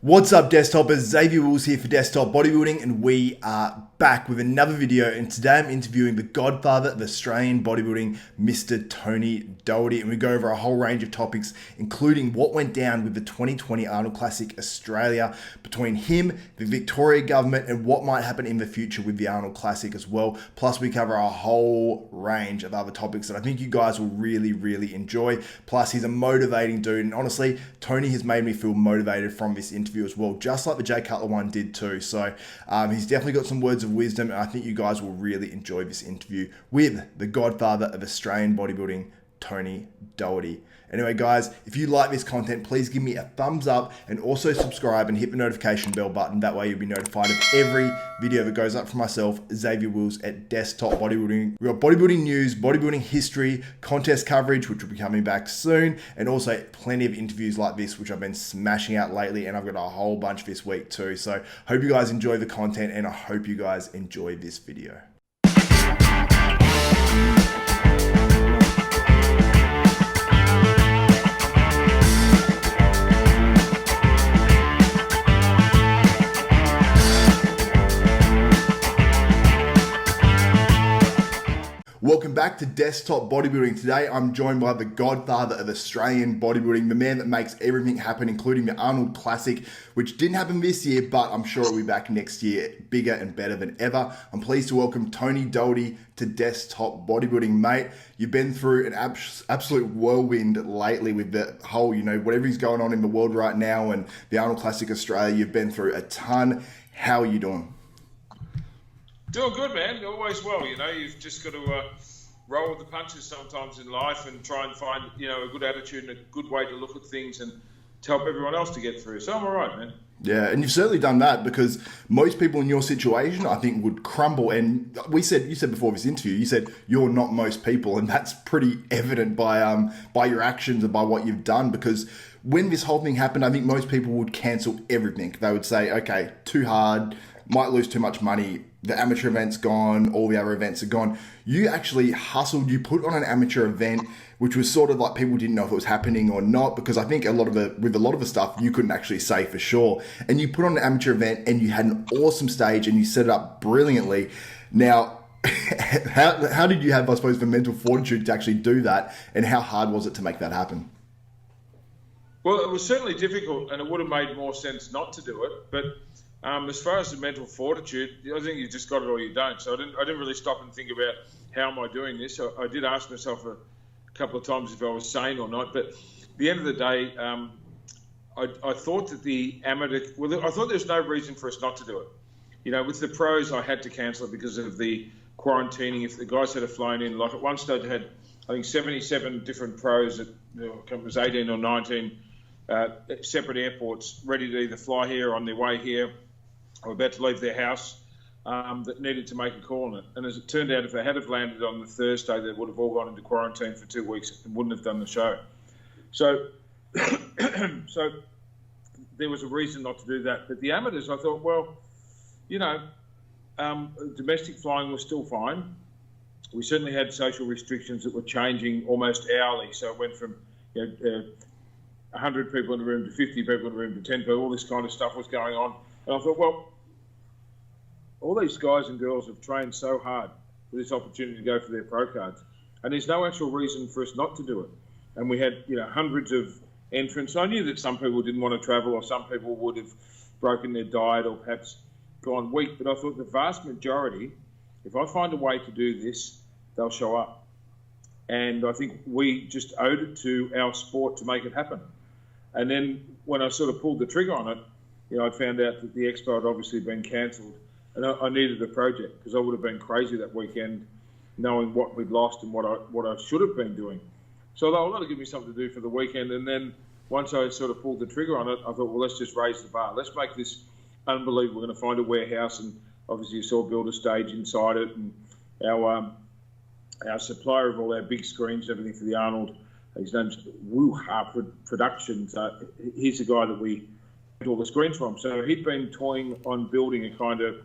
What's up, Desktopers? Xavier Wills here for Desktop Bodybuilding, and we are back with another video. And today I'm interviewing the Godfather of Australian Bodybuilding, Mr. Tony Doherty, and we go over a whole range of topics, including what went down with the 2020 Arnold Classic Australia, between him, the Victoria government, and what might happen in the future with the Arnold Classic as well. Plus, we cover a whole range of other topics that I think you guys will really enjoy. Plus, he's a motivating dude, and honestly, Tony has made me feel motivated from this interview as well, just like the Jay Cutler one did too. So he's definitely got some words of wisdom, and I think you guys will really enjoy this interview with the Godfather of Australian Bodybuilding, Tony Doherty. Anyway, guys, if you like this content, please give me a thumbs up and also subscribe and hit the notification bell button. That way you'll be notified of every video that goes up from myself, Xavier Wills, at Desktop Bodybuilding. We've got bodybuilding news, bodybuilding history, contest coverage, which will be coming back soon, and also plenty of interviews like this, which I've been smashing out lately, and I've got a whole bunch this week too. So hope you guys enjoy the content, and I hope you guys enjoy this video. Welcome back to Desktop Bodybuilding. Today I'm joined by the Godfather of Australian Bodybuilding, the man that makes everything happen, including the Arnold Classic, which didn't happen this year, but I'm sure it'll be back next year, bigger and better than ever. I'm pleased to welcome Tony Doherty to Desktop Bodybuilding. Mate, you've been through an absolute whirlwind lately with the whole, whatever is going on in the world right now and the Arnold Classic Australia. You've been through a ton. How are you doing? Doing good, man. Always well. You've just got to roll with the punches sometimes in life and try and find, a good attitude and a good way to look at things and to help everyone else to get through. So I'm all right, man. Yeah, and you've certainly done that, because most people in your situation, I think, would crumble. And you said before this interview, you said you're not most people, and that's pretty evident by your actions and by what you've done. Because when this whole thing happened, I think most people would cancel everything. They would say, okay, too hard, might lose too much money. The amateur event's gone, all the other events are gone. You actually hustled, you put on an amateur event, which was sort of like people didn't know if it was happening or not, because I think with a lot of the stuff, you couldn't actually say for sure. And you put on an amateur event and you had an awesome stage and you set it up brilliantly. Now, how did you have, I suppose, the mental fortitude to actually do that, and how hard was it to make that happen? Well, it was certainly difficult, and it would have made more sense not to do it. But as far as the mental fortitude, I think you just got it or you don't. So I didn't really stop and think about how am I doing this. I did ask myself a couple of times if I was sane or not. But at the end of the day, I thought that I thought there's no reason for us not to do it. With the pros, I had to cancel it because of the quarantining. If the guys had flown in, like at one stage I had, I think, 77 different pros it was 18 or 19 separate airports ready to either fly here on their way here or about to leave their house, that needed to make a call on it. And as it turned out, if they had have landed on the Thursday, they would have all gone into quarantine for 2 weeks and wouldn't have done the show. So, so there was a reason not to do that. But the amateurs, I thought, well, domestic flying was still fine. We certainly had social restrictions that were changing almost hourly. So it went from 100 people in the room to 50 people in the room to 10 people. All this kind of stuff was going on. And I thought, well, all these guys and girls have trained so hard for this opportunity to go for their pro cards, and there's no actual reason for us not to do it. And we had, hundreds of entrants. I knew that some people didn't want to travel, or some people would have broken their diet or perhaps gone weak. But I thought the vast majority, if I find a way to do this, they'll show up. And I think we just owed it to our sport to make it happen. And then when I sort of pulled the trigger on it, I found out that the expo had obviously been cancelled. And I needed a project, because I would have been crazy that weekend knowing what we'd lost and what I should have been doing. So they were going to give me something to do for the weekend. And then once I sort of pulled the trigger on it, I thought, well, let's just raise the bar. Let's make this unbelievable. We're going to find a warehouse, and obviously you saw build a stage inside it. And our supplier of all our big screens and everything for the Arnold, his name's Woo-Ha Productions. He's the guy that we get all the screens from. So he'd been toying on building a kind of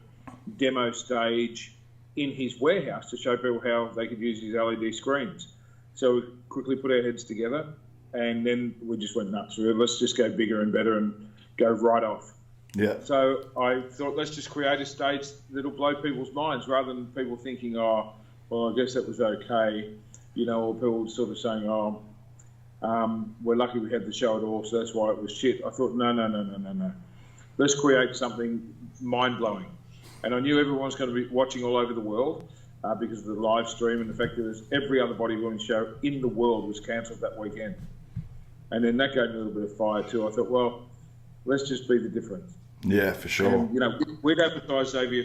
demo stage in his warehouse to show people how they could use his LED screens. So we quickly put our heads together, and then we just went nuts. Let's just go bigger and better. And go right off. Yeah. So I thought, let's just create a stage that'll blow people's minds, rather than people thinking, oh, well, I guess that was okay, or people sort of saying, oh, we're lucky we had the show at all, so that's why it was shit. I thought, no. Let's create something mind-blowing. And I knew everyone's going to be watching all over the world because of the live stream and the fact that every other bodybuilding show in the world was cancelled that weekend. And then that gave me a little bit of fire too. I thought, well, let's just be the difference. Yeah, for sure. And, we'd advertised, Xavier,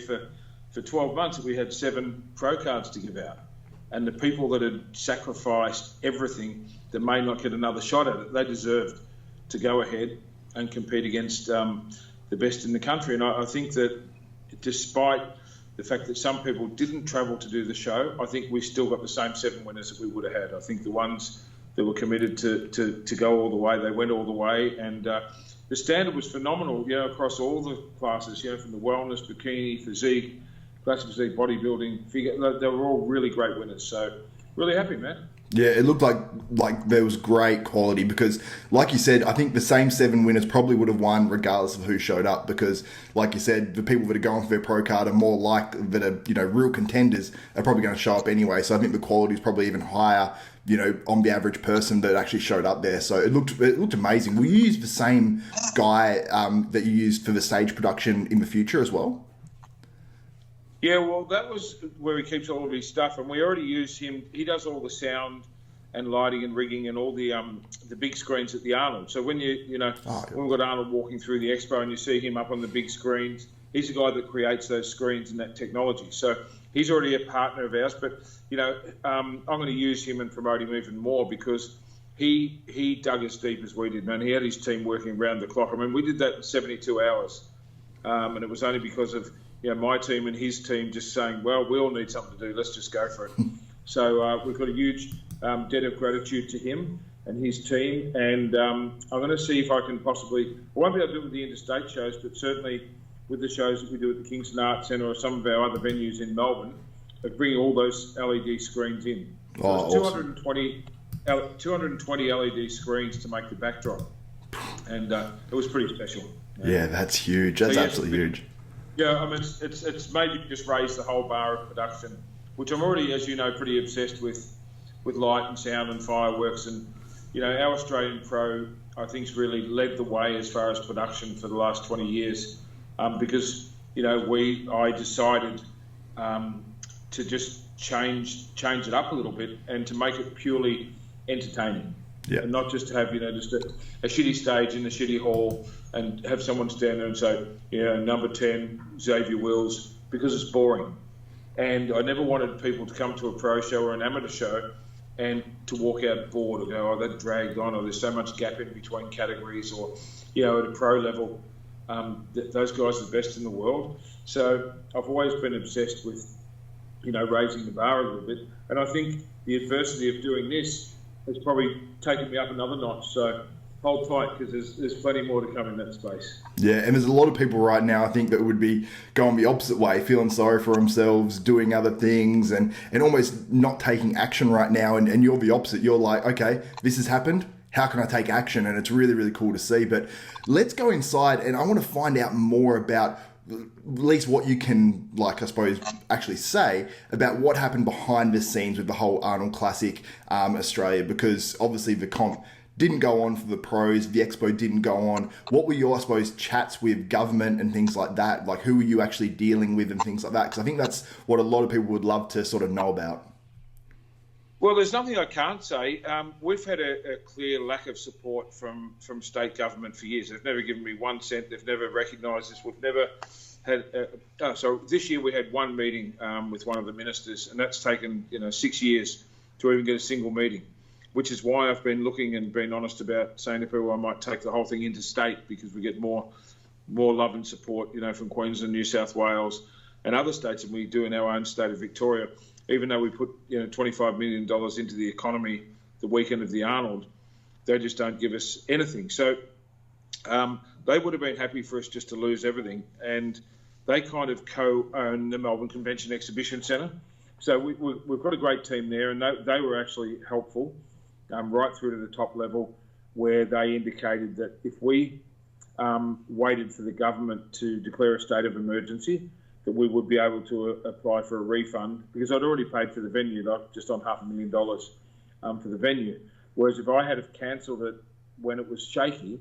for 12 months that we had 7 pro cards to give out. And the people that had sacrificed everything that may not get another shot at it, they deserved to go ahead and compete against the best in the country. And I think that despite the fact that some people didn't travel to do the show, I think we still got the same 7 winners that we would have had. I think the ones that were committed to go all the way, they went all the way. And the standard was phenomenal, across all the classes, from the wellness, bikini, physique, classic physique, bodybuilding, figure. They were all really great winners. So really happy, man. Yeah, it looked like there was great quality because, like you said, I think the same 7 winners probably would have won regardless of who showed up because, like you said, the people that are going for their pro card are more that are, real contenders are probably going to show up anyway. So I think the quality is probably even higher, on the average person that actually showed up there. So it looked amazing. Will you use the same guy that you used for the stage production in the future as well? Yeah, well, that was where he keeps all of his stuff, and we already use him. He does all the sound and lighting and rigging and all the big screens at the Arnold. So when when we've got Arnold walking through the expo and you see him up on the big screens, he's the guy that creates those screens and that technology. So he's already a partner of ours, but I'm going to use him and promote him even more because he dug as deep as we did, man. He had his team working around the clock. I mean, we did that in 72 hours, and it was only because of my team and his team just saying, well, we all need something to do. Let's just go for it. So we've got a huge debt of gratitude to him and his team. And I'm going to see if I can possibly, I won't be able to do it with the interstate shows, but certainly with the shows that we do at the Kingston Arts Centre or some of our other venues in Melbourne, of bringing all those LED screens in. So it's awesome. 220 LED screens to make the backdrop. And it was pretty special. Yeah, that's huge. That's absolutely huge. Yeah, I mean, it's maybe just raised the whole bar of production, which I'm already, as you know, pretty obsessed with light and sound and fireworks. And, our Australian Pro, I think, has really led the way as far as production for the last 20 years because, I decided to just change it up a little bit and to make it purely entertaining. Yeah. And not just to have, just a shitty stage in a shitty hall and have someone stand there and say, number 10, Xavier Wills, because it's boring. And I never wanted people to come to a pro show or an amateur show and to walk out bored or go, oh, that dragged on, or there's so much gap in between categories, or, at a pro level, those guys are the best in the world. So I've always been obsessed with, raising the bar a little bit. And I think the adversity of doing this has probably taken me up another notch. So hold tight because there's plenty more to come in that space. Yeah, and there's a lot of people right now, I think, that would be going the opposite way, feeling sorry for themselves, doing other things and almost not taking action right now. And you're the opposite. You're like, okay, this has happened. How can I take action? And it's really, really cool to see. But let's go inside and I want to find out more about at least what you can, I suppose, actually say about what happened behind the scenes with the whole Arnold Classic Australia, because obviously the comp didn't go on for the pros, the expo didn't go on. What were your, I suppose, chats with government and things like that? Like, who were you actually dealing with and things like that? Because I think that's what a lot of people would love to sort of know about. Well, there's nothing I can't say. We've had a clear lack of support from state government for years. They've never given me 1 cent. They've never recognised us. We've never had. So this year we had one meeting with one of the ministers, and that's taken 6 years to even get a single meeting. Which is why I've been looking and being honest about saying to people I might take the whole thing interstate because we get more love and support, from Queensland, New South Wales, and other states than we do in our own state of Victoria. Even though we put $25 million into the economy the weekend of the Arnold, they just don't give us anything. So they would have been happy for us just to lose everything. And they kind of co-own the Melbourne Convention Exhibition Centre. So we've got a great team there, and they were actually helpful right through to the top level, where they indicated that if we waited for the government to declare a state of emergency, that we would be able to apply for a refund, because I'd already paid for the venue, like just on $500,000 for the venue. Whereas if I had have cancelled it when it was shaky,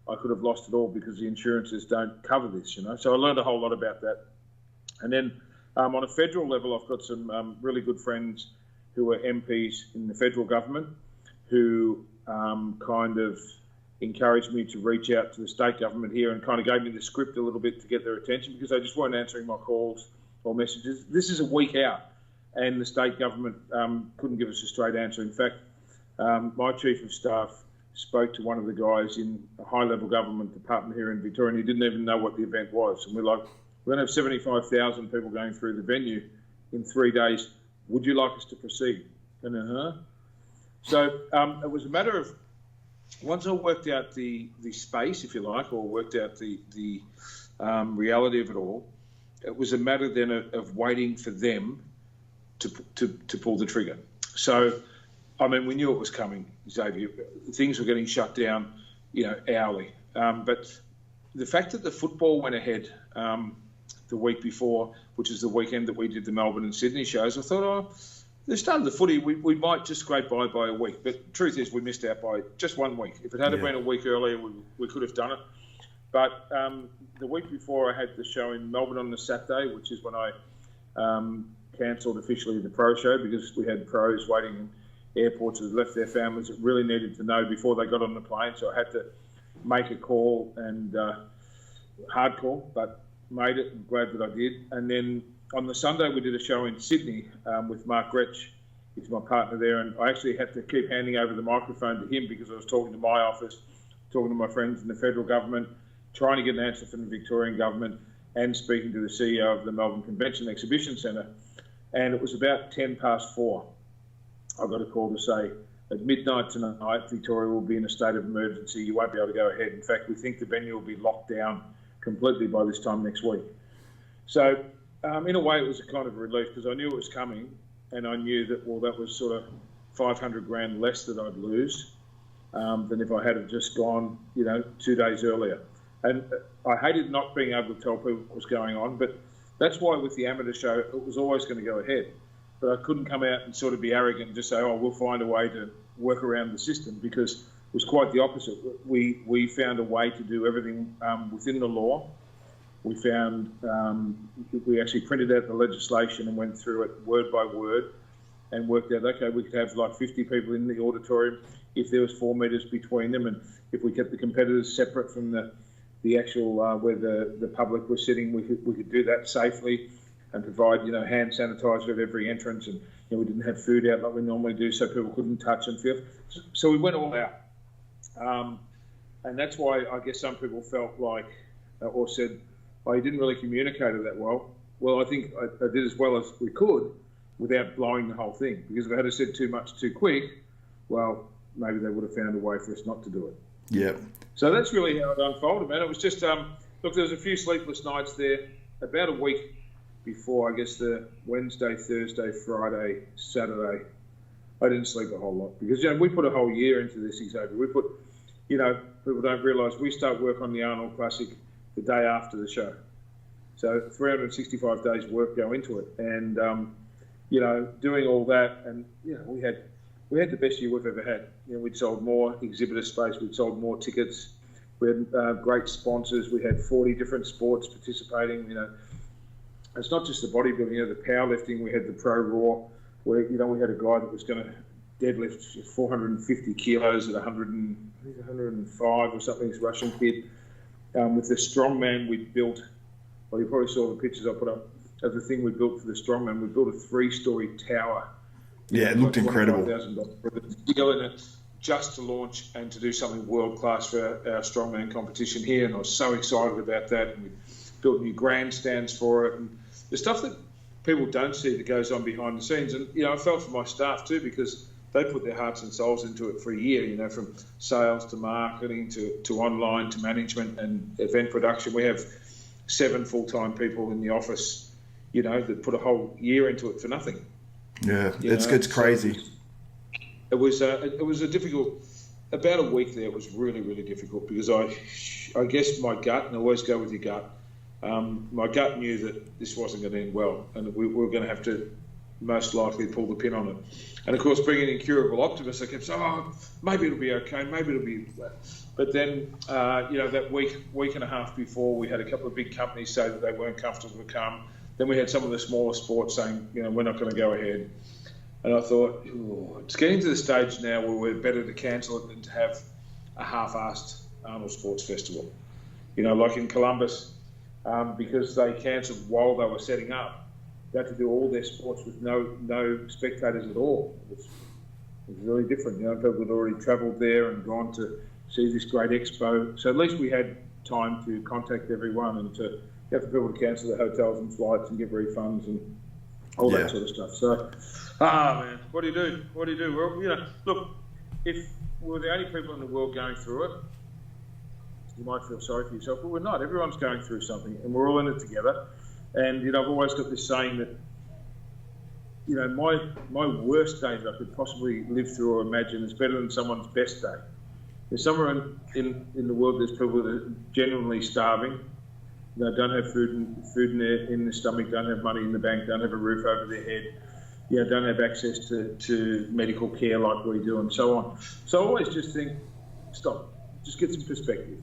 I could have lost it all, because the insurances don't cover this, you know. So I learned a whole lot about that. And then on a federal level, I've got some really good friends who are MPs in the federal government who kind of encouraged me to reach out to the state government here, and kind of gave me the script a little bit to get their attention, because they just weren't answering my calls or messages. This is a week out, and the state government couldn't give us a straight answer. In fact, my chief of staff spoke to one of the guys in a high-level government department here in Victoria, and he didn't even know what the event was. And we're like, we're going to have 75,000 people going through the venue in 3 days. Would you like us to proceed? And So it was a matter of, once I worked out the space, if you like, or worked out the reality of it all, it was a matter then of waiting for them to pull the trigger. So, I mean, we knew it was coming, Xavier. Things were getting shut down, you know, hourly. But the fact that the football went ahead the week before, which is the weekend that we did the Melbourne and Sydney shows, I thought, oh, the start of the footy, we might just scrape by a week. But the truth is, we missed out by just 1 week. If it had been a week earlier, we could have done it. But the week before, I had the show in Melbourne on the Saturday, which is when I cancelled officially the pro show, because we had pros waiting in airports who had left their families that really needed to know before they got on the plane. So I had to make a call, and hard call, but made it. I'm glad that I did. And then on the Sunday, we did a show in Sydney with Mark Gretsch. He's my partner there, and I actually had to keep handing over the microphone to him, because I was talking to my office, talking to my friends in the federal government, trying to get an answer from the Victorian government, and speaking to the CEO of the Melbourne Convention Exhibition Centre. And it was about 4:10. I got a call to say, at midnight tonight, Victoria will be in a state of emergency. You won't be able to go ahead. In fact, we think the venue will be locked down completely by this time next week. So, in a way, it was a kind of a relief, because I knew it was coming, and I knew that, well, that was sort of 500 grand less that I'd lose than if I had have just gone, you know, 2 days earlier. And I hated not being able to tell people what was going on, but that's why with the amateur show, it was always going to go ahead. But I couldn't come out and sort of be arrogant and just say, oh, we'll find a way to work around the system, because it was quite the opposite. We found a way to do everything within the law. We found, we actually printed out the legislation and went through it word by word and worked out, okay, we could have like 50 people in the auditorium if there was 4 metres between them, and if we kept the competitors separate from the actual where the public was sitting, we could do that safely and provide, you know, hand sanitizer at every entrance, and, you know, we didn't have food out like we normally do, so people couldn't touch and feel. So we went all out, and that's why I guess some people felt like, or said, oh, you didn't really communicate it that well. Well, I think I did as well as we could without blowing the whole thing, because if I had said too much too quick, well, maybe they would have found a way for us not to do it. Yeah. So that's really how it unfolded, man. It was just, look, there was a few sleepless nights there. About a week before, I guess the Wednesday, Thursday, Friday, Saturday, I didn't sleep a whole lot, because, you know, we put a whole year into this, Xavier. We put, you know, people don't realise we start work on the Arnold Classic the day after the show. So 365 days work go into it, and you know, doing all that, and, you know, we had the best year we've ever had. You know, we'd sold more exhibitor space, we'd sold more tickets, we had great sponsors, we had 40 different sports participating. You know, it's not just the bodybuilding, you know, the powerlifting. We had the Pro Raw, where, you know, we had a guy that was going to deadlift 450 kilos at 105 or something, this Russian kid. With the strongman we built, well, you probably saw the pictures I put up of the thing we built for the strongman. We built a 3-story tower. Yeah, it looked incredible. $25,000 with a deal in it, just to launch and to do something world class for our strongman competition here. And I was so excited about that. And we built new grandstands for it, and the stuff that people don't see that goes on behind the scenes. And, you know, I felt for my staff too, because they put their hearts and souls into it for a year, you know, from sales to marketing to online to management and event production. We have 7 full-time people in the office, you know, that put a whole year into it for nothing. Yeah, it's crazy. It was a difficult about a week there was really, really difficult because I guess my gut, and I always go with your gut, my gut knew that this wasn't going to end well, and we were going to have to most likely pull the pin on it. And of course, being an incurable optimist, I kept saying, "Oh, maybe it'll be okay, maybe it'll be." But then, that week and a half before, we had a couple of big companies say that they weren't comfortable to come. Then we had some of the smaller sports saying, we're not going to go ahead. And I thought, it's getting to the stage now where we're better to cancel it than to have a half-assed Arnold Sports Festival. Like in Columbus, because they cancelled while they were setting up. They had to do all their sports with no spectators at all. It was really different. People had already travelled there and gone to see this great expo. So at least we had time to contact everyone and to get for people to cancel their hotels and flights and get refunds and all that sort of stuff. So, man, what do you do? What do you do? Well, look, if we're the only people in the world going through it, you might feel sorry for yourself, but we're not. Everyone's going through something, and we're all in it together. And, I've always got this saying that, my worst day that I could possibly live through or imagine is better than someone's best day. There's somewhere in the world there's people that are genuinely starving, don't have food in their stomach, don't have money in the bank, don't have a roof over their head, don't have access to medical care like we do, and so on. So I always just think, stop, just get some perspective.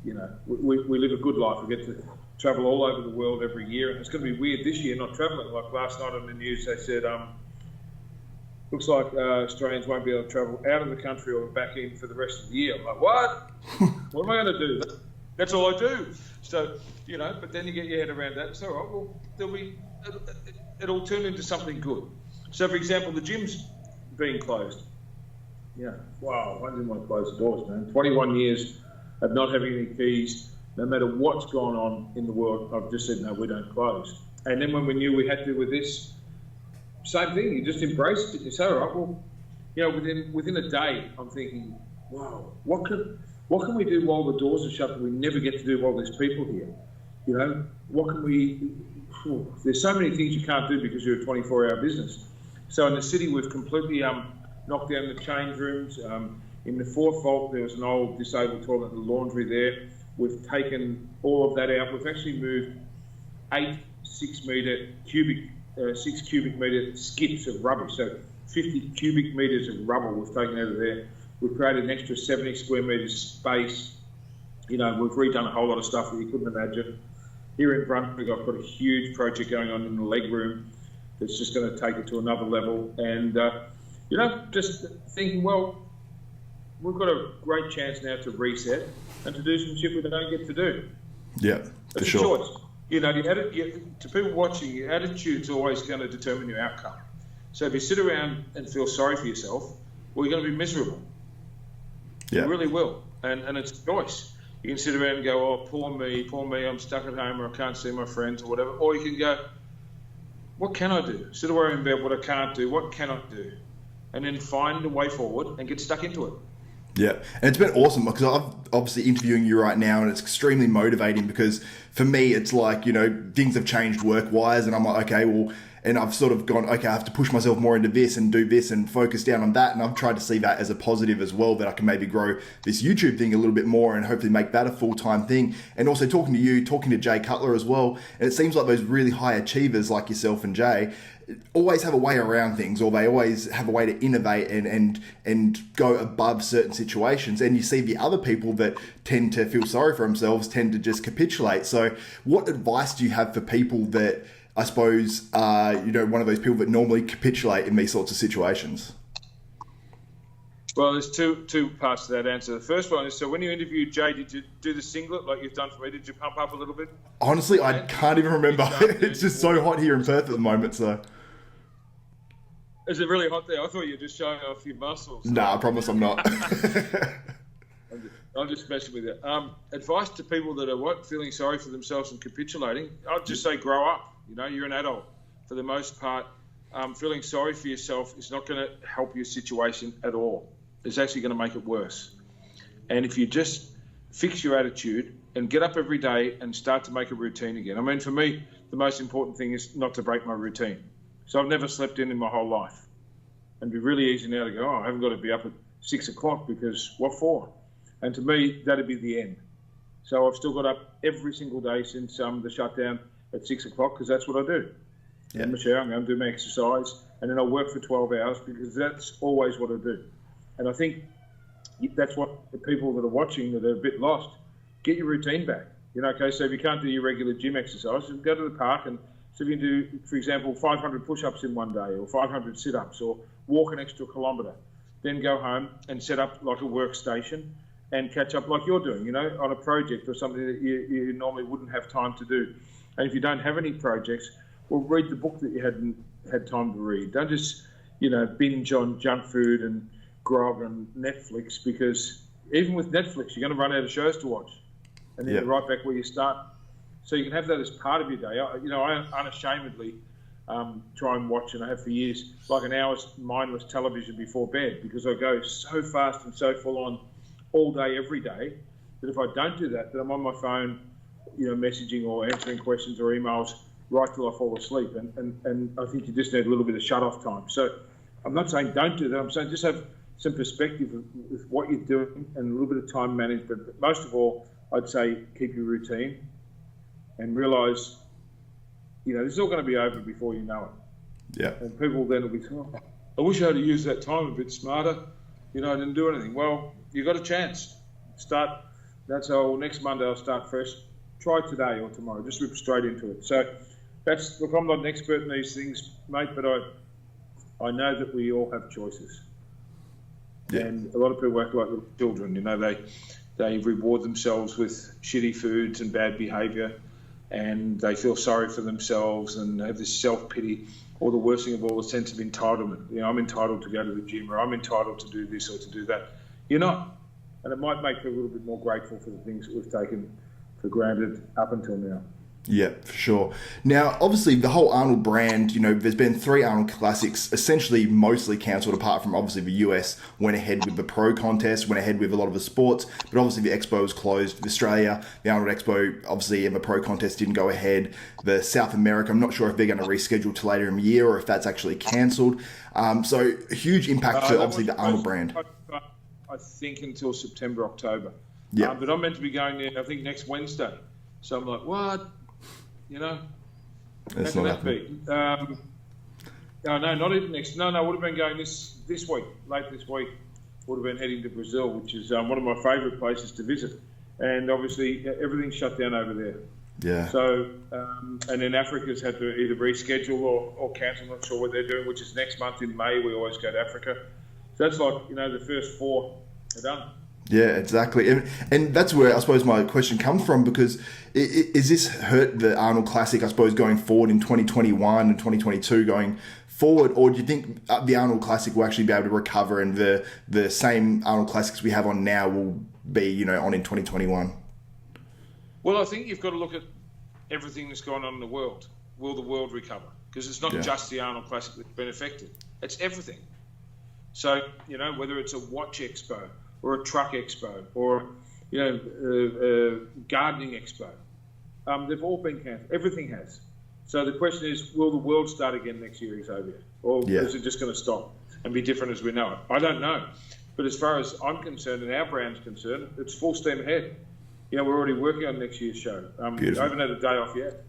We live a good life. We get to travel all over the world every year, and it's going to be weird this year not travelling. Like last night on the news, they said, looks like Australians won't be able to travel out of the country or back in for the rest of the year. I'm like, what? What am I going to do? That's all I do. So, but then you get your head around that. It's all right. Well, it'll turn into something good. So, for example, the gym's being closed. Yeah. Wow. I didn't want to close the doors, man. 21 years of not having any keys. No matter what's gone on in the world, I've just said, no, we don't close. And then when we knew we had to with this, same thing, you just embrace it. You say, all right, well, within a day, I'm thinking, wow, what can we do while the doors are shut that we never get to do while there's people here? What can we, there's so many things you can't do because you're a 24-hour business. So in the city, we've completely knocked down the change rooms. In the fourth vault, there was an old disabled toilet and laundry there. We've taken all of that out. We've actually moved 8 6 cubic metre skips of rubbish. So 50 cubic metres of rubble we've taken out of there. We've created an extra 70 square metres space. We've redone a whole lot of stuff that you couldn't imagine. Here in Brunswick, I've got a huge project going on in the leg room that's just going to take it to another level. And, just thinking, well, we've got a great chance now to reset and to do some shit we don't get to do. Yeah, for sure. Choice. To people watching, your attitude's always going to determine your outcome. So if you sit around and feel sorry for yourself, well, you're going to be miserable. Yeah. You really will. And it's a choice. You can sit around and go, oh, poor me, I'm stuck at home or I can't see my friends or whatever. Or you can go, what can I do? Instead of worrying about what I can't do, what can I do? And then find a way forward and get stuck into it. Yeah, and it's been awesome because I'm obviously interviewing you right now and it's extremely motivating because for me it's like, things have changed work-wise and I'm like, okay, well, and I've sort of gone, okay, I have to push myself more into this and do this and focus down on that. And I've tried to see that as a positive as well, that I can maybe grow this YouTube thing a little bit more and hopefully make that a full-time thing. And also talking to you, talking to Jay Cutler as well. And it seems like those really high achievers like yourself and Jay always have a way around things, or they always have a way to innovate and go above certain situations. And you see the other people that tend to feel sorry for themselves tend to just capitulate. So what advice do you have for people that, I suppose, one of those people that normally capitulate in these sorts of situations? Well, there's two parts to that answer. The first one is, so when you interviewed Jay, did you do the singlet like you've done for me? Did you pump up a little bit? Honestly, I can't even remember. It's just so hot here in Perth at the moment, so... Is it really hot there? I thought you were just showing off your muscles. Nah, I promise I'm not. I'm just messing with you. Advice to people that are feeling sorry for themselves and capitulating, I'd just say grow up. You're an adult. For the most part, feeling sorry for yourself is not going to help your situation at all. It's actually going to make it worse. And if you just fix your attitude and get up every day and start to make a routine again. I mean, for me, the most important thing is not to break my routine. So I've never slept in my whole life. And it'd be really easy now to go, I haven't got to be up at 6 o'clock because what for? And to me, that'd be the end. So I've still got up every single day since the shutdown at 6 o'clock because that's what I do. Yeah. In the shower, I'm going to do my exercise, and then I'll work for 12 hours because that's always what I do. And I think that's what the people that are watching that are a bit lost, get your routine back. You know, okay, so if you can't do your regular gym exercise, go to the park and so if you can do, for example, 500 push-ups in one day or 500 sit-ups or walk an extra kilometre, then go home and set up like a workstation and catch up like you're doing, you know, on a project or something that you normally wouldn't have time to do. And if you don't have any projects, well, read the book that you hadn't had time to read. Don't just, you know, binge on junk food and grog and Netflix, because even with Netflix, you're going to run out of shows to watch. And then you're right back where you start. So you can have that as part of your day. I unashamedly try and watch, and I have for years, like an hour's mindless television before bed, because I go so fast and so full on all day, every day, that if I don't do that, then I'm on my phone, you know, messaging or answering questions or emails right till I fall asleep. And I think you just need a little bit of shut-off time. So I'm not saying don't do that. I'm saying just have some perspective with what you're doing and a little bit of time management. But most of all, I'd say keep your routine and realise, you know, this is all going to be over before you know it. Yeah. And people then will be saying, oh, I wish I had used that time a bit smarter. You know, I didn't do anything. Well, you got a chance. Start. That's how next Monday I'll start fresh. Try today or tomorrow. Just rip straight into it. So that's, look, I'm not an expert in these things, mate, but I know that we all have choices. Yeah. And a lot of people act like little children. You know, they reward themselves with shitty foods and bad behaviour, and they feel sorry for themselves and have this self-pity, or the worst thing of all, a sense of entitlement. You know, I'm entitled to go to the gym, or I'm entitled to do this or to do that. You're not. And it might make you a little bit more grateful for the things that we've taken for granted up until now. Yeah, for sure. Now, obviously, the whole Arnold brand, you know, there's been 3 Arnold Classics, essentially mostly cancelled, apart from obviously the US went ahead with the pro contest, went ahead with a lot of the sports, but obviously the Expo was closed. Australia, the Arnold Expo, obviously, and the pro contest didn't go ahead. The South America, I'm not sure if they're going to reschedule to later in the year or if that's actually cancelled. So, a huge impact to obviously the Arnold brand. I think until September, October. Yeah. But I'm meant to be going there, I think, next Wednesday. So I'm like, what? You know, That's how can not that be? No, not even next. No, would have been going this week, late this week. Would have been heading to Brazil, which is one of my favourite places to visit. And obviously, everything's shut down over there. Yeah. So, and then Africa's had to either reschedule or cancel. I'm not sure what they're doing, which is next month in May. We always go to Africa. So that's like, you know, the first 4 are done. Yeah, exactly. And that's where I suppose my question comes from, because is this hurt the Arnold Classic, I suppose, going forward in 2021 and 2022 going forward, or do you think the Arnold Classic will actually be able to recover and the same Arnold Classics we have on now will be, you know, on in 2021? Well, I think you've got to look at everything that's going on in the world. Will the world recover? Because it's not just the Arnold Classic that's been affected. It's everything. So, you know, whether it's a watch expo or a truck expo or, you know, gardening expo, they've all been cancelled. Everything has. So the question is, will the world start again next year, Xavier? Or is it just going to stop and be different as we know it? I don't know. But as far as I'm concerned and our brand's concerned, it's full steam ahead. You know, we're already working on next year's show. I haven't had a day off yet.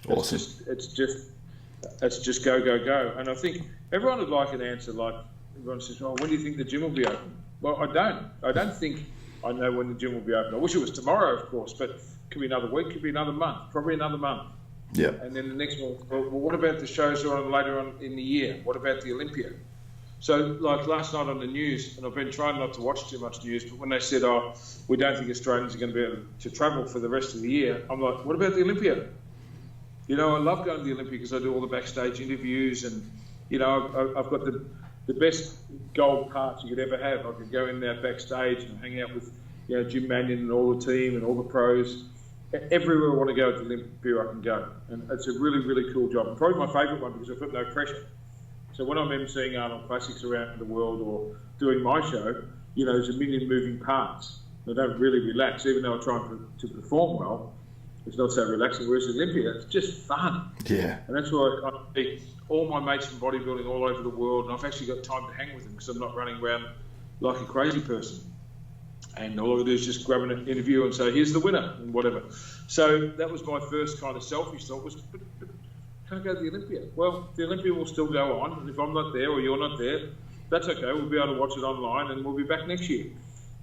Awesome. It's just go, go, go. And I think everyone would like an answer like, everyone says, well, when do you think the gym will be open? Well, I don't think I know when the gym will be open. I wish it was tomorrow, of course, but it could be another week, could be another month, probably another month. Yeah. And then the next one, well, what about the shows that are on later on in the year? What about the Olympia? So, like last night on the news, and I've been trying not to watch too much news, but when they said, oh, we don't think Australians are going to be able to travel for the rest of the year, I'm like, what about the Olympia? You know, I love going to the Olympia because I do all the backstage interviews and, you know, I've got the best gold parts you could ever have. I could go in there backstage and hang out with, you know, Jim Mannion and all the team and all the pros. Everywhere I want to go at the Olympia, I can go. And it's a really, really cool job. And probably my favourite one because I've got no pressure. So when I'm emceeing Arnold Classics around the world or doing my show, you know, there's a million moving parts. I don't really relax, even though I try to perform well. It's not so relaxing. Whereas Olympia, it's just fun. Yeah. And that's why I kind of see all my mates from bodybuilding all over the world, and I've actually got time to hang with them because I'm not running around like a crazy person. And all I do is just grab an interview and say, here's the winner, and whatever. So that was my first kind of selfish thought was, but can't go to the Olympia. Well, the Olympia will still go on, and if I'm not there or you're not there, that's okay. We'll be able to watch it online, and we'll be back next year.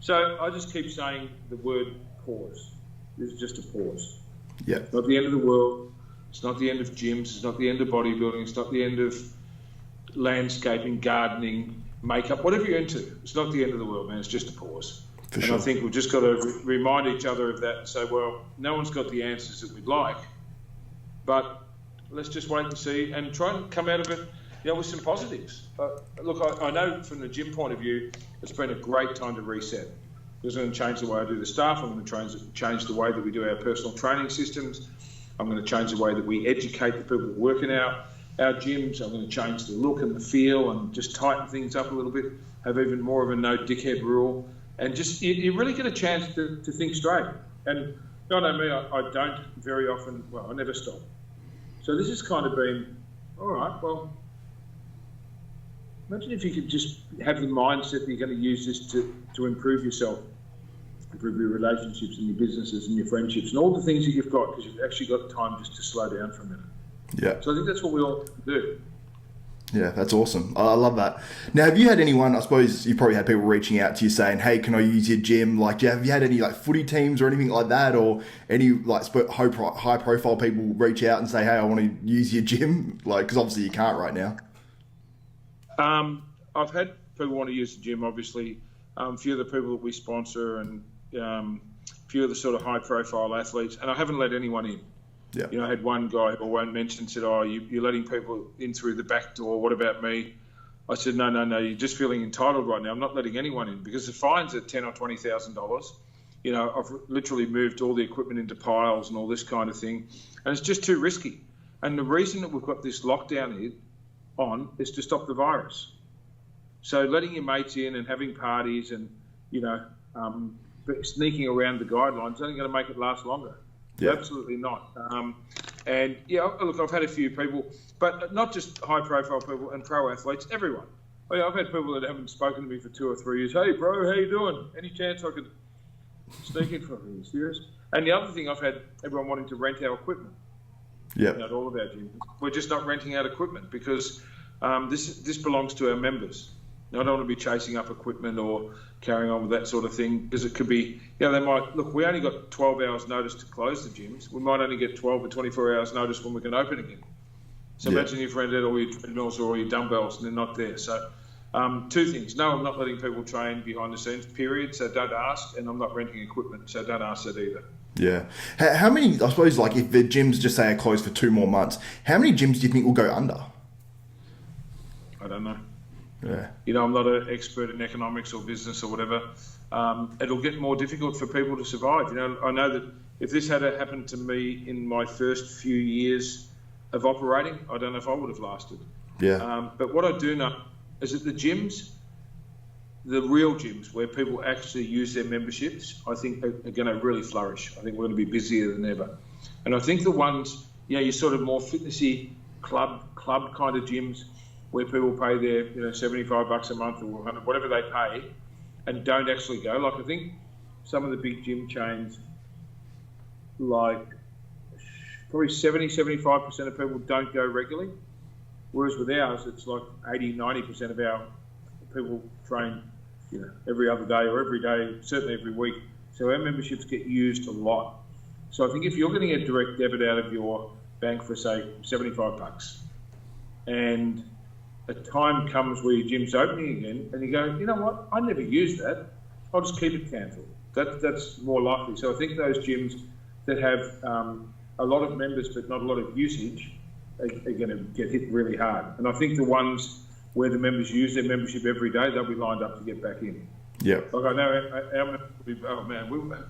So I just keep saying the word pause. This is just a pause. Yeah. It's not the end of the world. It's not the end of gyms. It's not the end of bodybuilding. It's not the end of landscaping, gardening, makeup, whatever you're into. It's not the end of the world, man. It's just a pause. For and sure. I think we've just got to remind each other of that and say, well, no one's got the answers that we'd like, but let's just wait and see and try and come out of it, with some positives. Look, I know from the gym point of view, it's been a great time to reset. Because I'm going to change the way I do the staff. I'm going to change the way that we do our personal training systems. I'm going to change the way that we educate the people that work in our gyms. I'm going to change the look and the feel and just tighten things up a little bit, have even more of a no dickhead rule. And just, you really get a chance to think straight. And you know me, I don't very often, well, I never stop. So this has kind of been, all right, well, imagine if you could just have the mindset that you're going to use this to improve yourself, improve your relationships and your businesses and your friendships and all the things that you've got, because you've actually got time just to slow down for a minute. Yeah. So I think that's what we all do. Yeah, that's awesome. I love that. Now, have you had anyone, I suppose you probably had people reaching out to you saying, hey, can I use your gym? Like, have you had any like footy teams or anything like that, or any like high profile people reach out and say, hey, I want to use your gym? Like, because obviously you can't right now. I've had people want to use the gym, obviously. A few of the people that we sponsor and a few of the sort of high profile athletes, and I haven't let anyone in. Yeah. I had one guy who I won't mention said, oh, you're letting people in through the back door. What about me? I said, no, you're just feeling entitled right now. I'm not letting anyone in because the fine's at $10,000 or $20,000. I've literally moved all the equipment into piles and all this kind of thing. And it's just too risky. And the reason that we've got this lockdown on is to stop the virus. So letting your mates in and having parties and, sneaking around the guidelines is only going to make it last longer. Yeah. Absolutely not. And look, I've had a few people, but not just high-profile people and pro athletes. Everyone. I've had people that haven't spoken to me for 2 or 3 years. Hey, bro, how you doing? Any chance I could sneak in for me? Are you serious? And the other thing, I've had everyone wanting to rent our equipment. Yeah. At all of our gyms. We're just not renting out equipment because this belongs to our members. I don't want to be chasing up equipment or carrying on with that sort of thing because it could be, they might, look, we only got 12 hours notice to close the gyms. We might only get 12 or 24 hours notice when we can open again. So imagine you've rented all your treadmills or all your dumbbells and they're not there. So 2 things. No, I'm not letting people train behind the scenes, period. So don't ask. And I'm not renting equipment. So don't ask that either. Yeah. How many, I suppose, like if the gyms just say are closed for 2 more months, how many gyms do you think will go under? I don't know. Yeah. I'm not an expert in economics or business or whatever. It'll get more difficult for people to survive. I know that if this had happened to me in my first few years of operating, I don't know if I would have lasted. Yeah. But what I do know is that the gyms, the real gyms where people actually use their memberships, I think are going to really flourish. I think we're going to be busier than ever. And I think the ones, your sort of more fitnessy club kind of gyms, where people pay their $75 a month or $100, whatever they pay, and don't actually go. Like I think some of the big gym chains, like probably 70-75% of people don't go regularly, whereas with ours it's like 80-90% of our people train every other day or every day, certainly every week. So our memberships get used a lot. So I think if you're getting a direct debit out of your bank for say $75 and a time comes where your gym's opening again and you go, you know what, I never used that, I'll just keep it cancelled. That's more likely. So I think those gyms that have a lot of members but not a lot of usage are going to get hit really hard. And I think the ones where the members use their membership every day, they'll be lined up to get back in. Yeah. Like I know,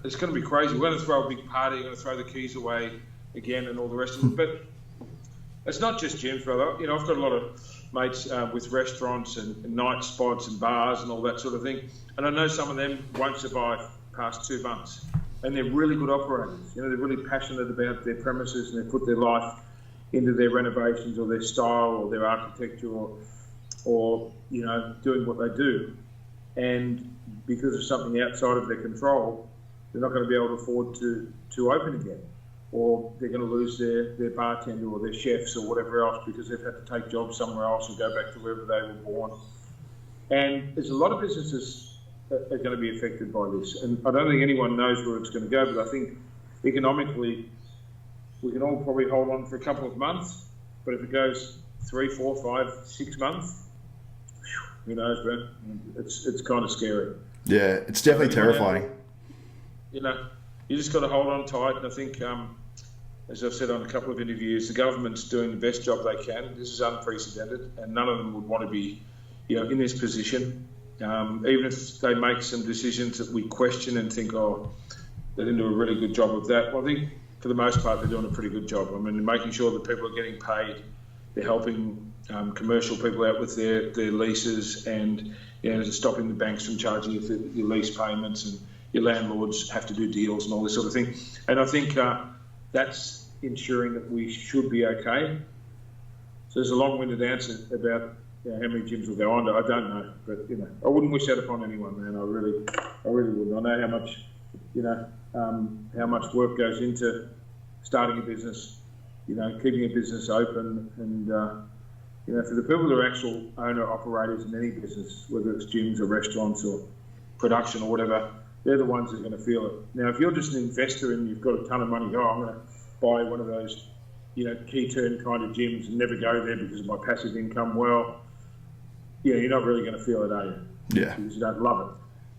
it's going to be crazy. We're going to throw a big party, we're going to throw the keys away again and all the rest of it. But it's not just gyms, brother. I've got a lot of mates with restaurants and night spots and bars and all that sort of thing. And I know some of them won't survive past 2 months. And they're really good operators. They're really passionate about their premises and they put their life into their renovations or their style or their architecture or doing what they do. and because of something outside of their control, they're not going to be able to afford to open again, or they're going to lose their bartender or their chefs or whatever else because they've had to take jobs somewhere else or go back to wherever they were born. And there's a lot of businesses that are going to be affected by this, and I don't think anyone knows where it's going to go, but I think economically we can all probably hold on for a couple of months, but if it goes 3, 4, 5, 6 months, who knows, man? It's kind of scary. Yeah, it's definitely terrifying. You know, you just got to hold on tight. And I think, as I've said on a couple of interviews, the government's doing the best job they can. This is unprecedented, and none of them would want to be, in this position. Even if they make some decisions that we question and think, oh, they didn't do a really good job of that. Well, I think for the most part, they're doing a pretty good job. I mean, making sure that people are getting paid. They're helping commercial people out with their leases, and stopping the banks from charging you for your lease payments, and your landlords have to do deals and all this sort of thing. And I think that's ensuring that we should be okay. So there's a long-winded answer about how many gyms will go under. I don't know, but I wouldn't wish that upon anyone, man. I really wouldn't. I know how much, how much work goes into starting a business, keeping a business open, and for the people that are actual owner operators in any business, whether it's gyms or restaurants or production or whatever, they're the ones that are going to feel it. Now, if you're just an investor and you've got a ton of money, I'm going to buy one of those, key turn kind of gyms and never go there because of my passive income. Well, you're not really going to feel it, are you? Yeah. Because you don't love it.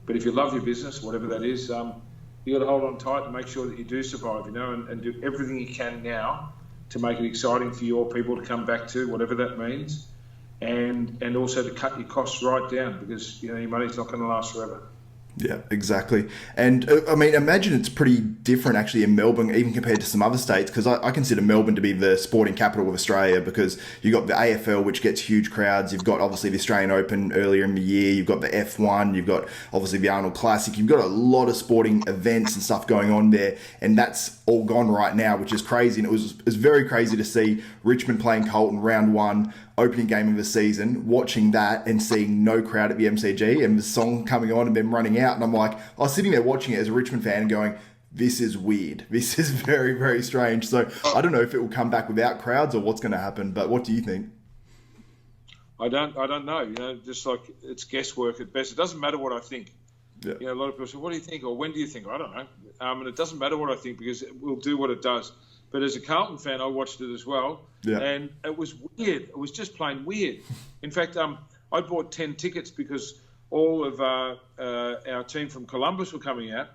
But if you love your business, whatever that is, you got to hold on tight and make sure that you do survive, and do everything you can now to make it exciting for your people to come back to, whatever that means, and also to cut your costs right down, because your money's not going to last forever. Yeah, exactly. And I mean, imagine it's pretty different actually in Melbourne, even compared to some other states, because I consider Melbourne to be the sporting capital of Australia, because you've got the AFL, which gets huge crowds. You've got obviously the Australian Open earlier in the year. You've got the F1. You've got obviously the Arnold Classic. You've got a lot of sporting events and stuff going on there. And that's all gone right now, which is crazy. And it was very crazy to see Richmond playing Carlton round 1, opening game of the season, watching that and seeing no crowd at the MCG and the song coming on and them running out. And I'm like, I was sitting there watching it as a Richmond fan and going, this is weird. This is very, very strange. So I don't know if it will come back without crowds or what's going to happen, but what do you think? I don't know. Just like it's guesswork at best. It doesn't matter what I think. Yeah. A lot of people say, what do you think? Or when do you think? I don't know. And it doesn't matter what I think, because it will do what it does. But as a Carlton fan, I watched it as well. Yeah. And it was weird. It was just plain weird. In fact, I bought 10 tickets because all of our team from Columbus were coming out.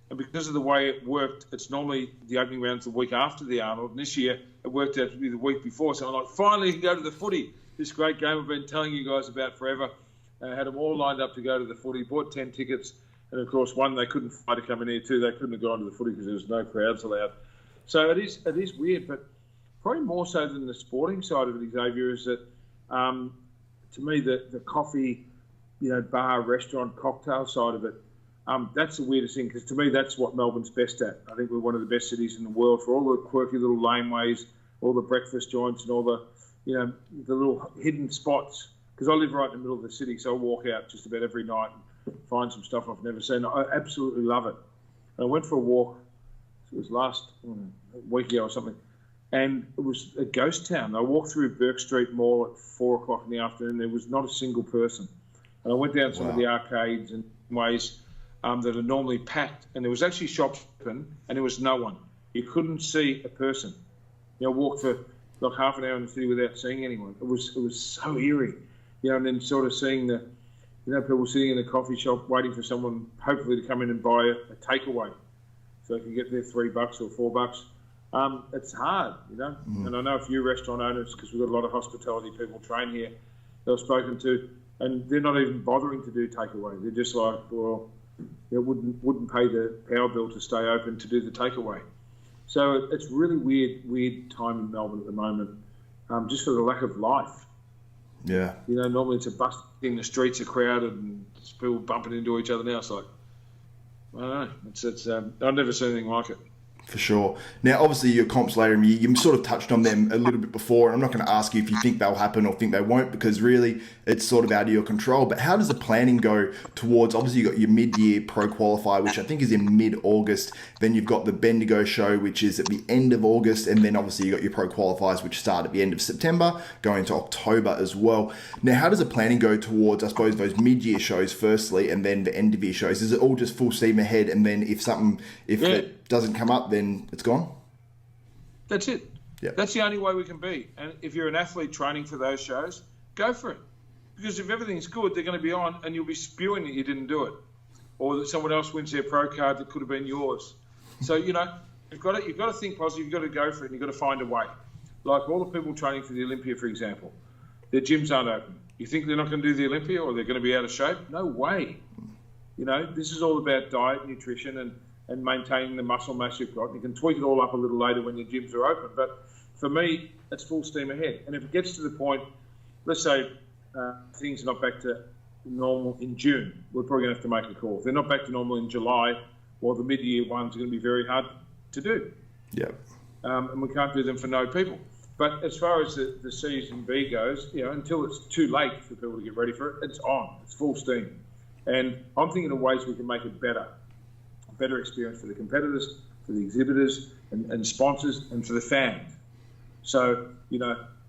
And because of the way it worked, it's normally the opening round's the week after the Arnold. And this year, it worked out to be the week before. So I'm like, finally, I can go to the footy. This great game I've been telling you guys about forever. I had them all lined up to go to the footy, bought 10 tickets. And, of course, one, they couldn't find to come in here. Two, they couldn't have gone to the footy because there was no crowds allowed. So it is weird, but probably more so than the sporting side of it, Xavier, is that to me the coffee, bar, restaurant, cocktail side of it, that's the weirdest thing, because to me that's what Melbourne's best at. I think we're one of the best cities in the world for all the quirky little laneways, all the breakfast joints, and all the the little hidden spots. Because I live right in the middle of the city, so I walk out just about every night and find some stuff I've never seen. I absolutely love it. And I went for a walk. It was last week ago or something, and it was a ghost town. I walked through Burke Street Mall at 4 o'clock in the afternoon. There was not a single person. And I went down some of the arcades and ways that are normally packed, and there was actually shops open, and there was no one. You couldn't see a person. I walked for like half an hour in the city without seeing anyone. It was so eerie, and then sort of seeing the, people sitting in a coffee shop waiting for someone hopefully to come in and buy a takeaway, so they can get their $3 or $4. It's hard, And I know a few restaurant owners, because we've got a lot of hospitality people train here, that I've spoken to, and they're not even bothering to do takeaway. They're just like, well, wouldn't pay the power bill to stay open to do the takeaway. So it's really weird time in Melbourne at the moment, just for the lack of life. Yeah. Normally it's a bust thing, the streets are crowded and people bumping into each other. Now it's like, I don't know. I've never seen anything like it. For sure. Now, obviously, your comps later in the year, you sort of touched on them a little bit before, and I'm not going to ask you if you think they'll happen or think they won't, because really it's sort of out of your control. But how does the planning go towards, obviously, you've got your mid-year pro qualifier, which I think is in mid-August. Then you've got the Bendigo show, which is at the end of August. And then obviously you've got your pro qualifiers, which start at the end of September, going into October as well. Now, how does the planning go towards, I suppose, those mid-year shows firstly, and then the end-of-year shows? Is it all just full steam ahead, and then if it doesn't come up, then it's gone? That's it. Yeah. That's the only way we can be. And if you're an athlete training for those shows, go for it. Because if everything's good, they're going to be on, and you'll be spewing that you didn't do it, or that someone else wins their pro card that could have been yours. So you've got to think positive. You've got to go for it, and you've got to find a way. Like all the people training for the Olympia, for example, their gyms aren't open. You think they're not going to do the Olympia, or they're going to be out of shape? No way. This is all about diet, nutrition, and maintaining the muscle mass you've got. You can tweak it all up a little later when your gyms are open. But for me, it's full steam ahead. And if it gets to the point, let's say things are not back to normal in June, we're probably going to have to make a call. If they're not back to normal in July, well, the mid-year ones are going to be very hard to do. Yeah. And we can't do them for no people. But as far as the season B goes, until it's too late for people to get ready for it, it's on. It's full steam. And I'm thinking of ways we can make it better. Better experience for the competitors, for the exhibitors and sponsors, and for the fans. So,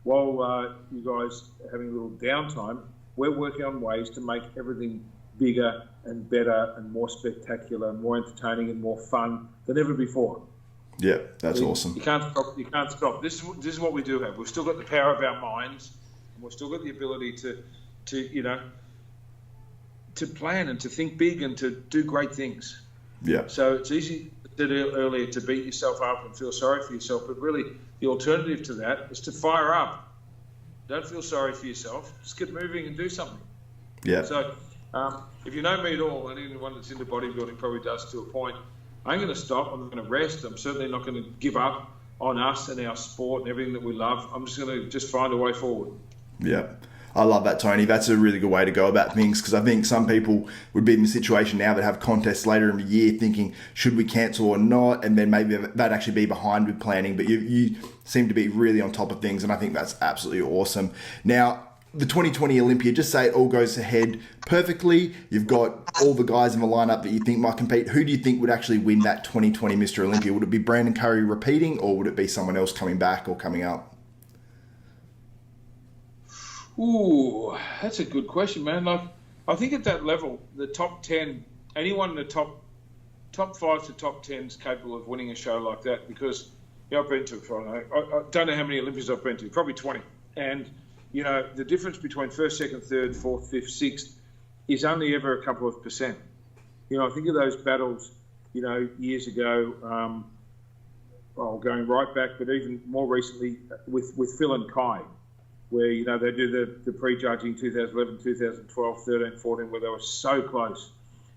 while you guys are having a little downtime, we're working on ways to make everything bigger and better and more spectacular and more entertaining and more fun than ever before. Yeah, that's awesome. You can't stop. You can't stop. This is what we do have. We've still got the power of our minds, and we've still got the ability to plan and to think big and to do great things. Yeah. So it's easy, I said earlier, to beat yourself up and feel sorry for yourself, but really the alternative to that is to fire up. Don't feel sorry for yourself. Just get moving and do something. Yeah. So if you know me at all, and anyone that's into bodybuilding probably does to a point, I'm going to stop. I'm going to rest. I'm certainly not going to give up on us and our sport and everything that we love. I'm just going to find a way forward. Yeah. I love that, Tony. That's a really good way to go about things, because I think some people would be in the situation now that have contests later in the year thinking, should we cancel or not? And then maybe that'd actually be behind with planning. But you seem to be really on top of things, and I think that's absolutely awesome. Now, the 2020 Olympia, just say it all goes ahead perfectly. You've got all the guys in the lineup that you think might compete. Who do you think would actually win that 2020 Mr. Olympia? Would it be Brandon Curry repeating, or would it be someone else coming back or coming up? Ooh, that's a good question, man. Like, I think at that level, the top 10, anyone in the top 5 to top 10 is capable of winning a show like that, because I've been to, I don't know how many Olympias I've been to, probably 20. And, the difference between first, second, third, fourth, fifth, sixth is only ever a couple of percent. I think of those battles, years ago, going right back, but even more recently with Phil and Kai, where, they do the pre-judging 2011, 2012, 13, 14, where they were so close.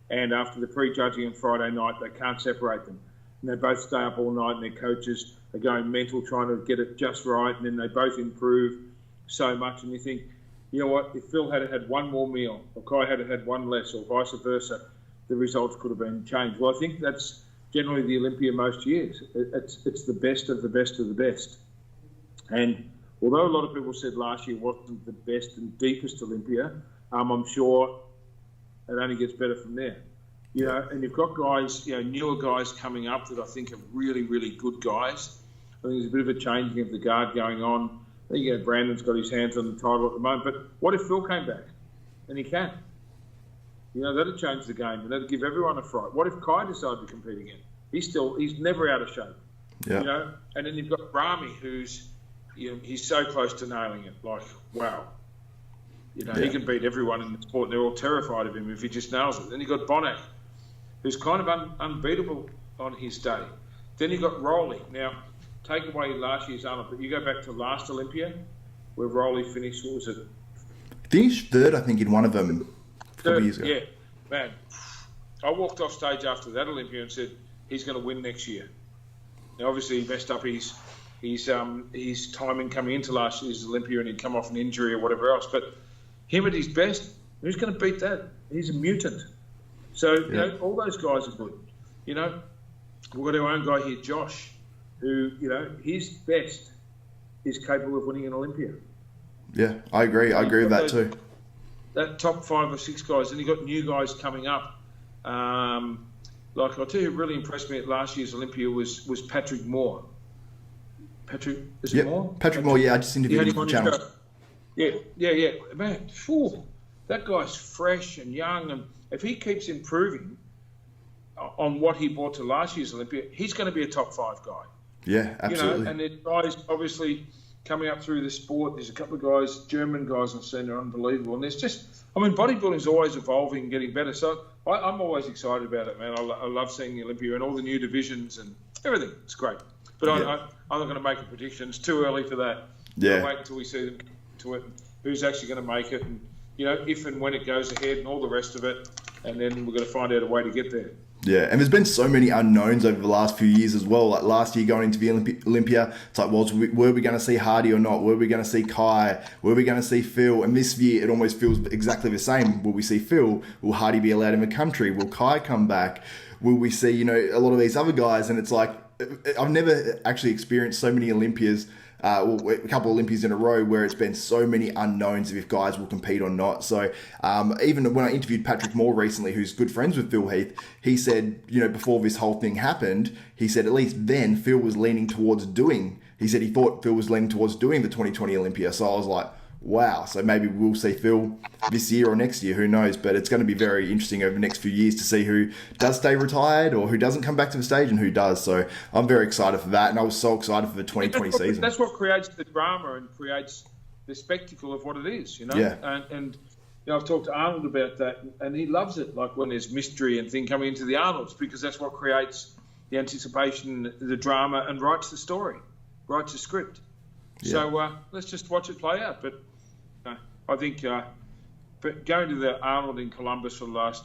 And after the pre-judging on Friday night, they can't separate them. And they both stay up all night, and their coaches are going mental trying to get it just right. And then they both improve so much. And you think, you know what, if Phil had one more meal, or Kai had one less, or vice versa, the results could have been changed. Well, I think that's generally the Olympia most years. It's the best of the best of the best. And although a lot of people said last year wasn't the best and deepest Olympia, I'm sure it only gets better from there. And you've got guys, newer guys coming up that I think are really, really good guys. I think there's a bit of a changing of the guard going on. I think Brandon's got his hands on the title at the moment. But what if Phil came back? And he can. That'd change the game, and that'd give everyone a fright. What if Kai decided to compete again? He's never out of shape. Yeah. And then you've got Rami, who's, he's so close to nailing it. Like, wow. He can beat everyone in the sport. They're all terrified of him if he just nails it. Then you've got Bonac, who's kind of unbeatable on his day. Then you've got Rowley. Now, take away last year's Arnold, but you go back to last Olympia, where Rowley finished, what was it? Finished third, I think, in one of them a couple years ago. Yeah, man. I walked off stage after that Olympia and said, he's going to win next year. Now, obviously, he messed up his timing coming into last year's Olympia, and he'd come off an injury or whatever else. But him at his best, who's going to beat that? He's a mutant. So, all those guys are good. we've got our own guy here, Josh, who, his best is capable of winning an Olympia. Yeah, I agree. I agree with that too. That top 5 or 6 guys, and you've got new guys coming up. Like, I'll tell you, who really impressed me at last year's Olympia was Patrick Moore. Patrick, is it Moore? Patrick Moore, yeah, I just interviewed him on the channel. Yeah. Man, that guy's fresh and young, and if he keeps improving on what he brought to last year's Olympia, he's going to be a top 5 guy. Yeah, absolutely. And there's guys obviously coming up through the sport. There's a couple of guys, German guys I've seen are unbelievable. And there's just, bodybuilding's always evolving and getting better. So I'm always excited about it, man. I love seeing the Olympia and all the new divisions and everything. It's great. But I'm not going to make a prediction. It's too early for that. Yeah. I'll wait until we see them to it, who's actually going to make it, and if and when it goes ahead and all the rest of it. And then we're going to find out a way to get there. Yeah, and there's been so many unknowns over the last few years as well. Like last year going into the Olympia, it's like, were we going to see Hardy or not? Were we going to see Kai? Were we going to see Phil? And this year, it almost feels exactly the same. Will we see Phil? Will Hardy be allowed in the country? Will Kai come back? Will we see, a lot of these other guys? And it's like, I've never actually experienced so many Olympias, a couple of Olympias in a row where it's been so many unknowns of if guys will compete or not. So even when I interviewed Patrick Moore recently, who's good friends with Phil Heath, he said, before this whole thing happened, he said at least then Phil was leaning towards doing, he said he thought Phil was leaning towards doing the 2020 Olympia. So I was like, wow. So maybe we'll see Phil this year or next year, who knows? But it's going to be very interesting over the next few years to see who does stay retired or who doesn't come back to the stage and who does. So I'm very excited for that. And I was so excited for the 2020 season. That's what creates the drama and creates the spectacle of what it is, Yeah. And I've talked to Arnold about that, and he loves it, like when there's mystery and thing coming into the Arnolds, because that's what creates the anticipation, the drama, and writes the story, writes the script. Yeah. So let's just watch it play out. But I think but going to the Arnold in Columbus for the last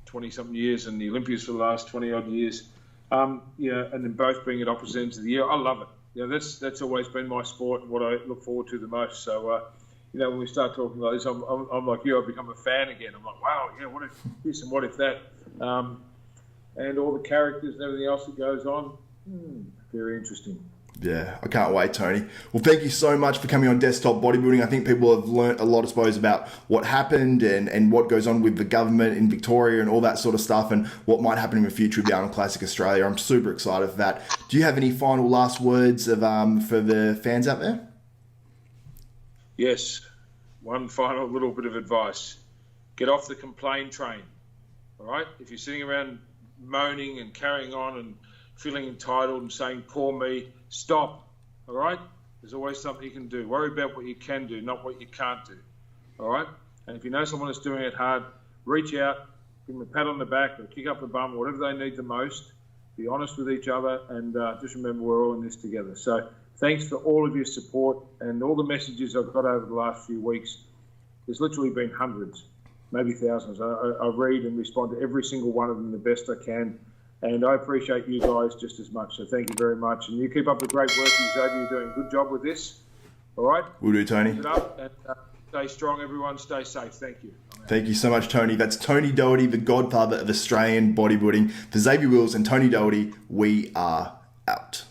20-something years and the Olympias for the last 20-odd years, and then both being at opposite ends of the year, I love it. That's always been my sport and what I look forward to the most. So, when we start talking like this, I'm like you, I've become a fan again. I'm like, wow, what if this and what if that? And all the characters and everything else that goes on, very interesting. Yeah, I can't wait, Tony. Well, thank you so much for coming on Desktop Bodybuilding. I think people have learnt a lot, I suppose, about what happened and what goes on with the government in Victoria and all that sort of stuff and what might happen in the future with the Arnold Classic Australia. I'm super excited for that. Do you have any final last words of for the fans out there? Yes. One final little bit of advice. Get off the complain train, all right? If you're sitting around moaning and carrying on and feeling entitled and saying, poor me, stop, all right? There's always something you can do. Worry about what you can do, not what you can't do, all right? And if you know someone that's doing it hard, reach out, give them a pat on the back or kick up the bum, whatever they need the most. Be honest with each other, and just remember we're all in this together. So thanks for all of your support and all the messages I've got over the last few weeks. There's literally been hundreds, maybe thousands. I read and respond to every single one of them the best I can. And I appreciate you guys just as much. So thank you very much. And you keep up the great work, Xavier. You're doing a good job with this. All right? We'll do, Tony. Keep it up and stay strong, everyone. Stay safe. Thank you. Thank you so much, Tony. That's Tony Doherty, the godfather of Australian bodybuilding. For Xavier Wills and Tony Doherty, we are out.